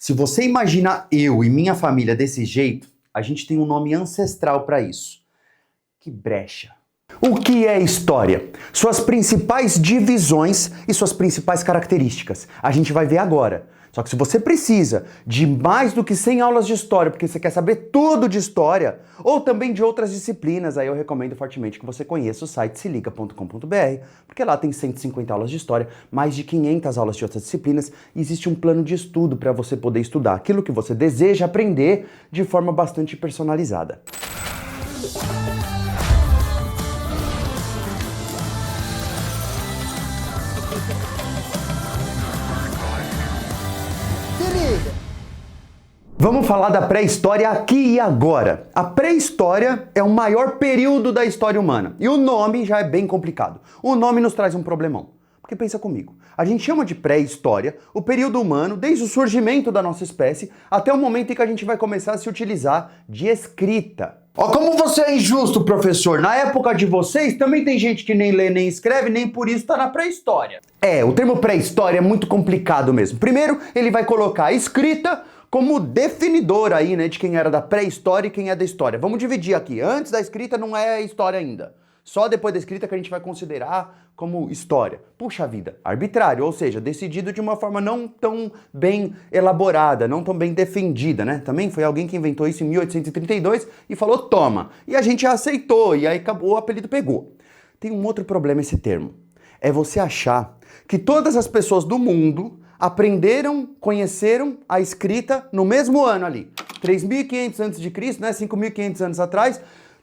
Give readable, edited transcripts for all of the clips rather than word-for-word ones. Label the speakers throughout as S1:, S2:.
S1: Se você imagina eu e minha família desse jeito, a gente tem um nome ancestral para isso. Que brecha. O que é história? Suas principais divisões e suas principais características. A gente vai ver agora. Só que se você precisa de mais do que 100 aulas de história, porque você quer saber tudo de história, ou também de outras disciplinas, aí eu recomendo fortemente que você conheça o site seliga.com.br, porque lá tem 150 aulas de história, mais de 500 aulas de outras disciplinas, e existe um plano de estudo para você poder estudar aquilo que você deseja aprender de forma bastante personalizada. Vamos falar da pré-história aqui e agora. A pré-história é o maior período da história humana. E o nome já é bem complicado. O nome nos traz um problemão. Porque pensa comigo, a gente chama de pré-história o período humano desde o surgimento da nossa espécie até o momento em que a gente vai começar a se utilizar de escrita. Ó, como você é injusto, professor. Na época de vocês também tem gente que nem lê nem escreve, nem por isso tá na pré-história. O termo pré-história é muito complicado mesmo. Primeiro, ele vai colocar a escrita como definidor aí, né, de quem era da pré-história e quem é da história. Vamos dividir aqui. Antes da escrita não é história ainda. Só depois da escrita que a gente vai considerar como história. Puxa vida, arbitrário, ou seja, decidido de uma forma não tão bem elaborada, não tão bem defendida, né? Também foi alguém que inventou isso em 1832 e falou, toma. E a gente aceitou, e aí acabou, o apelido pegou. Tem um outro problema esse termo. É você achar que todas as pessoas do mundo aprenderam, conheceram a escrita no mesmo ano ali. 3.500 a.C., né? 5.500 anos atrás,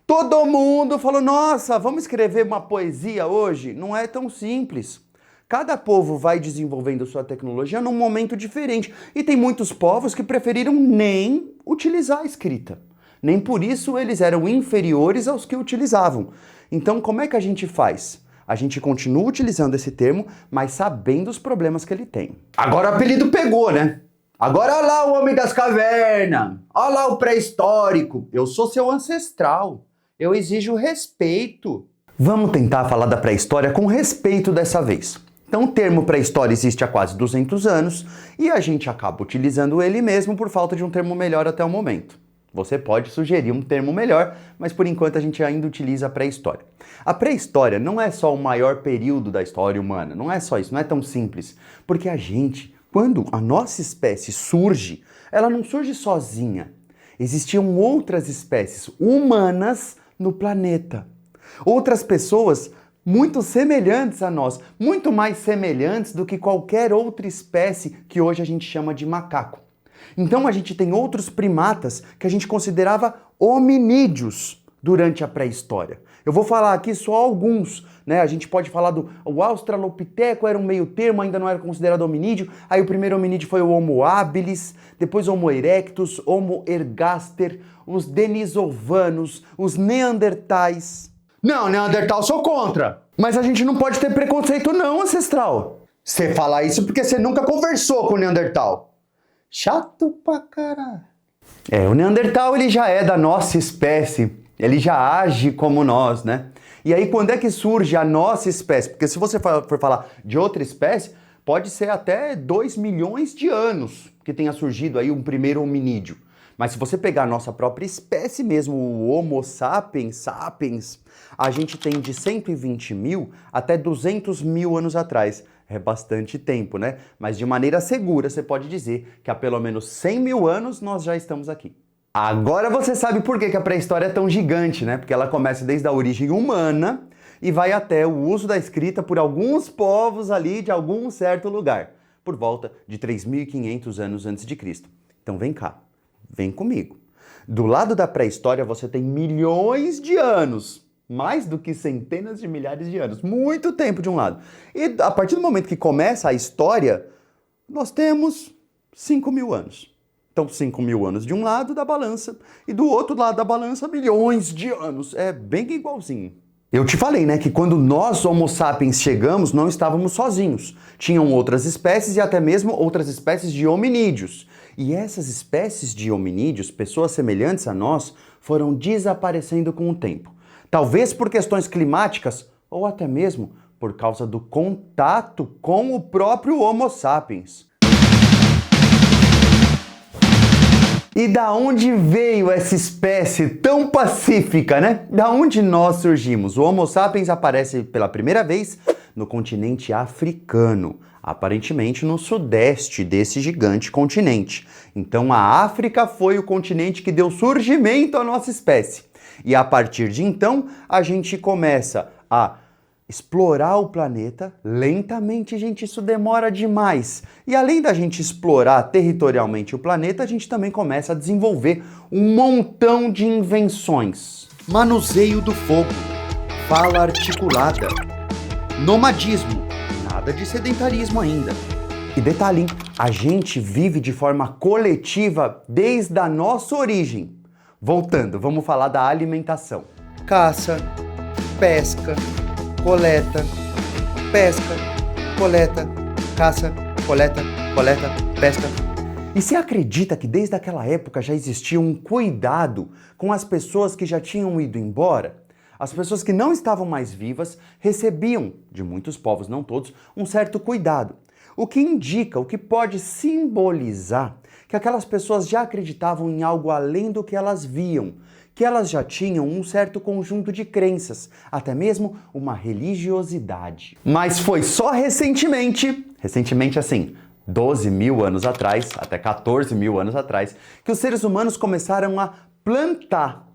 S1: todo mundo falou, nossa, vamos escrever uma poesia hoje? Não é tão simples. Cada povo vai desenvolvendo sua tecnologia num momento diferente. E tem muitos povos que preferiram nem utilizar a escrita. Nem por isso eles eram inferiores aos que utilizavam. Então, como é que a gente faz? A gente continua utilizando esse termo, mas sabendo os problemas que ele tem. Agora o apelido pegou, né? Agora olha lá o homem das cavernas, olha lá o pré-histórico. Eu sou seu ancestral, eu exijo respeito. Vamos tentar falar da pré-história com respeito dessa vez. Então o termo pré-história existe há quase 200 anos e a gente acaba utilizando ele mesmo por falta de um termo melhor até o momento. Você pode sugerir um termo melhor, mas por enquanto a gente ainda utiliza a pré-história. A pré-história não é só o maior período da história humana, não é só isso, não é tão simples. Porque a gente, quando a nossa espécie surge, ela não surge sozinha. Existiam outras espécies humanas no planeta. Outras pessoas muito semelhantes a nós, muito mais semelhantes do que qualquer outra espécie que hoje a gente chama de macaco. Então a gente tem outros primatas que a gente considerava hominídeos durante a pré-história. Eu vou falar aqui só alguns, né? A gente pode falar o Australopiteco, era um meio termo, ainda não era considerado hominídeo. Aí o primeiro hominídeo foi o Homo habilis, depois Homo erectus, Homo ergaster, os denisovanos, os neandertais. Não, Neandertal sou contra. Mas a gente não pode ter preconceito não, ancestral. Você fala isso porque você nunca conversou com o Neandertal. Chato pra caralho. O Neandertal ele já é da nossa espécie, ele já age como nós, né? E aí quando é que surge a nossa espécie? Porque se você for falar de outra espécie, pode ser até 2 milhões de anos que tenha surgido aí um primeiro hominídeo. Mas se você pegar a nossa própria espécie mesmo, o Homo sapiens, a gente tem de 120 mil até 200 mil anos atrás. É bastante tempo, né? Mas de maneira segura você pode dizer que há pelo menos 100 mil anos nós já estamos aqui. Agora você sabe por que a pré-história é tão gigante, né? Porque ela começa desde a origem humana e vai até o uso da escrita por alguns povos ali de algum certo lugar, por volta de 3.500 anos antes de Cristo. Então vem cá, vem comigo. Do lado da pré-história você tem milhões de anos. Mais do que centenas de milhares de anos. Muito tempo de um lado. E a partir do momento que começa a história, nós temos 5 mil anos. Então 5 mil anos de um lado da balança e do outro lado da balança milhões de anos. É bem igualzinho. Eu te falei, né, que quando nós, Homo sapiens, chegamos, não estávamos sozinhos. Tinham outras espécies e até mesmo outras espécies de hominídeos. E essas espécies de hominídeos, pessoas semelhantes a nós, foram desaparecendo com o tempo. Talvez por questões climáticas ou até mesmo por causa do contato com o próprio Homo sapiens. E da onde veio essa espécie tão pacífica, né? Da onde nós surgimos? O Homo sapiens aparece pela primeira vez no continente africano, aparentemente no sudeste desse gigante continente. Então a África foi o continente que deu surgimento à nossa espécie. E a partir de então, a gente começa a explorar o planeta lentamente, gente, isso demora demais. E além da gente explorar territorialmente o planeta, a gente também começa a desenvolver um montão de invenções. Manuseio do fogo, fala articulada, nomadismo, nada de sedentarismo ainda. E detalhe, hein? A gente vive de forma coletiva desde a nossa origem. Voltando, vamos falar da alimentação. Caça, pesca, coleta, pesca, coleta, caça, coleta, pesca. E você acredita que desde aquela época já existia um cuidado com as pessoas que já tinham ido embora? As pessoas que não estavam mais vivas recebiam, de muitos povos, não todos, um certo cuidado. O que indica, o que pode simbolizar que aquelas pessoas já acreditavam em algo além do que elas viam, que elas já tinham um certo conjunto de crenças, até mesmo uma religiosidade. Mas foi só recentemente assim, 12 mil anos atrás, até 14 mil anos atrás, que os seres humanos começaram a plantar.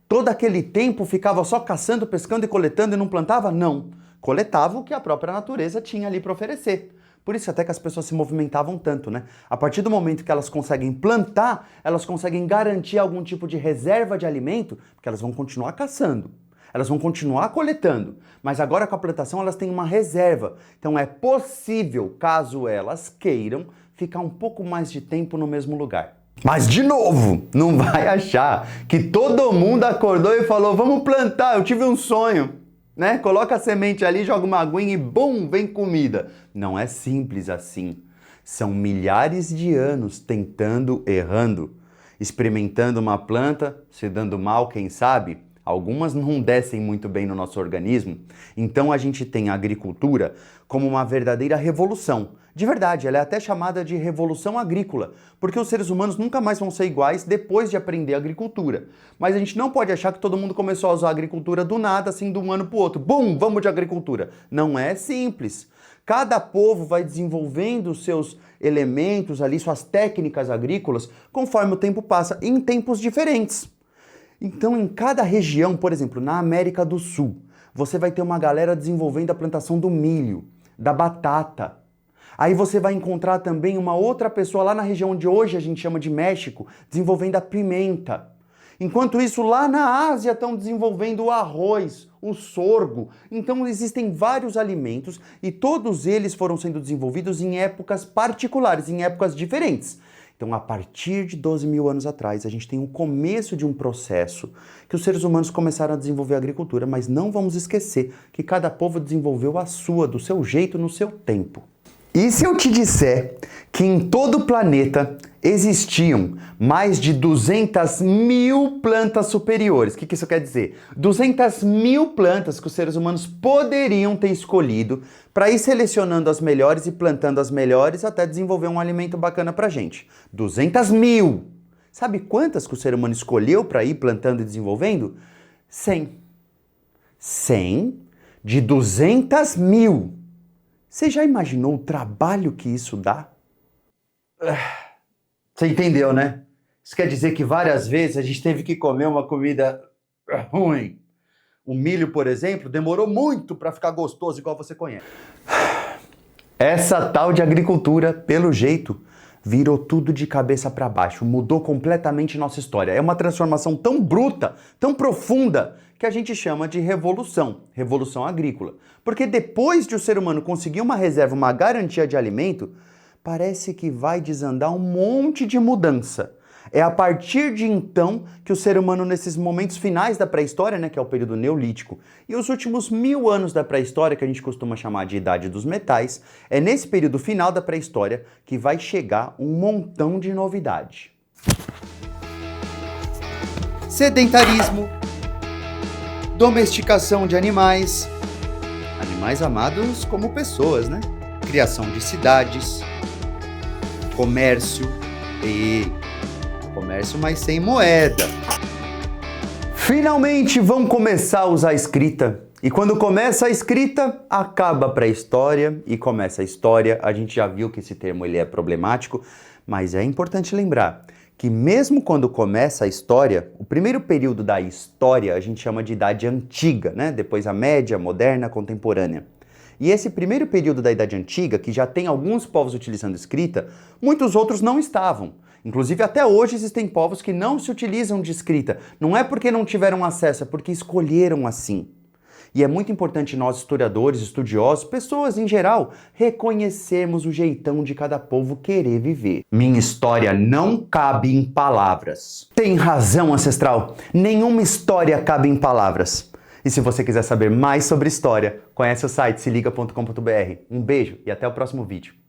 S1: Todo aquele tempo ficava só caçando, pescando e coletando e não plantava? Não. Coletava o que a própria natureza tinha ali para oferecer. Por isso até que as pessoas se movimentavam tanto, né? A partir do momento que elas conseguem plantar, elas conseguem garantir algum tipo de reserva de alimento, porque elas vão continuar caçando, elas vão continuar coletando, mas agora com a plantação elas têm uma reserva. Então é possível, caso elas queiram, ficar um pouco mais de tempo no mesmo lugar. Mas de novo, não vai achar que todo mundo acordou e falou, vamos plantar, eu tive um sonho. Né? Coloca a semente ali, joga uma aguinha e bum, vem comida. Não é simples assim. São milhares de anos tentando, errando, experimentando uma planta, se dando mal, quem sabe? Algumas não descem muito bem no nosso organismo. Então a gente tem a agricultura como uma verdadeira revolução. De verdade, ela é até chamada de revolução agrícola, porque os seres humanos nunca mais vão ser iguais depois de aprender agricultura. Mas a gente não pode achar que todo mundo começou a usar a agricultura do nada, assim, de um ano para o outro. Bum, vamos de agricultura. Não é simples. Cada povo vai desenvolvendo os seus elementos ali, suas técnicas agrícolas, conforme o tempo passa, em tempos diferentes. Então, em cada região, por exemplo, na América do Sul, você vai ter uma galera desenvolvendo a plantação do milho, da batata. Aí você vai encontrar também uma outra pessoa lá na região onde hoje a gente chama de México, desenvolvendo a pimenta. Enquanto isso, lá na Ásia estão desenvolvendo o arroz, o sorgo. Então existem vários alimentos e todos eles foram sendo desenvolvidos em épocas particulares, em épocas diferentes. Então, a partir de 12 mil anos atrás, a gente tem o começo de um processo que os seres humanos começaram a desenvolver a agricultura, mas não vamos esquecer que cada povo desenvolveu a sua, do seu jeito, no seu tempo. E se eu te disser que em todo o planeta existiam mais de 200 mil plantas superiores? O que isso quer dizer? 200 mil plantas que os seres humanos poderiam ter escolhido para ir selecionando as melhores e plantando as melhores até desenvolver um alimento bacana pra gente. 200 mil! Sabe quantas que o ser humano escolheu para ir plantando e desenvolvendo? 100. 100 de 200 mil. Você já imaginou o trabalho que isso dá? Você entendeu, né? Isso quer dizer que várias vezes a gente teve que comer uma comida ruim. O milho, por exemplo, demorou muito para ficar gostoso, igual você conhece. Essa tal de agricultura, pelo jeito, virou tudo de cabeça para baixo, mudou completamente nossa história. É uma transformação tão bruta, tão profunda, que a gente chama de revolução agrícola. Porque depois de o ser humano conseguir uma reserva, uma garantia de alimento, parece que vai desandar um monte de mudança. É a partir de então que o ser humano, nesses momentos finais da pré-história, né, que é o período neolítico, e os últimos 1000 anos da pré-história, que a gente costuma chamar de Idade dos Metais, é nesse período final da pré-história que vai chegar um montão de novidade. Sedentarismo, domesticação de animais amados como pessoas, né? Criação de cidades, comércio e Comércio, mas sem moeda. Finalmente vão começar a usar a escrita. E quando começa a escrita, acaba a pré-história e começa a história. A gente já viu que esse termo ele é problemático, mas é importante lembrar que mesmo quando começa a história, o primeiro período da história a gente chama de Idade Antiga, né? Depois a Média, Moderna, Contemporânea. E esse primeiro período da Idade Antiga, que já tem alguns povos utilizando escrita, muitos outros não estavam. Inclusive até hoje existem povos que não se utilizam de escrita. Não é porque não tiveram acesso, é porque escolheram assim. E é muito importante nós, historiadores, estudiosos, pessoas em geral, reconhecermos o jeitão de cada povo querer viver. Minha história não cabe em palavras. Tem razão, ancestral. Nenhuma história cabe em palavras. E se você quiser saber mais sobre história, conhece o site seliga.com.br. Um beijo e até o próximo vídeo.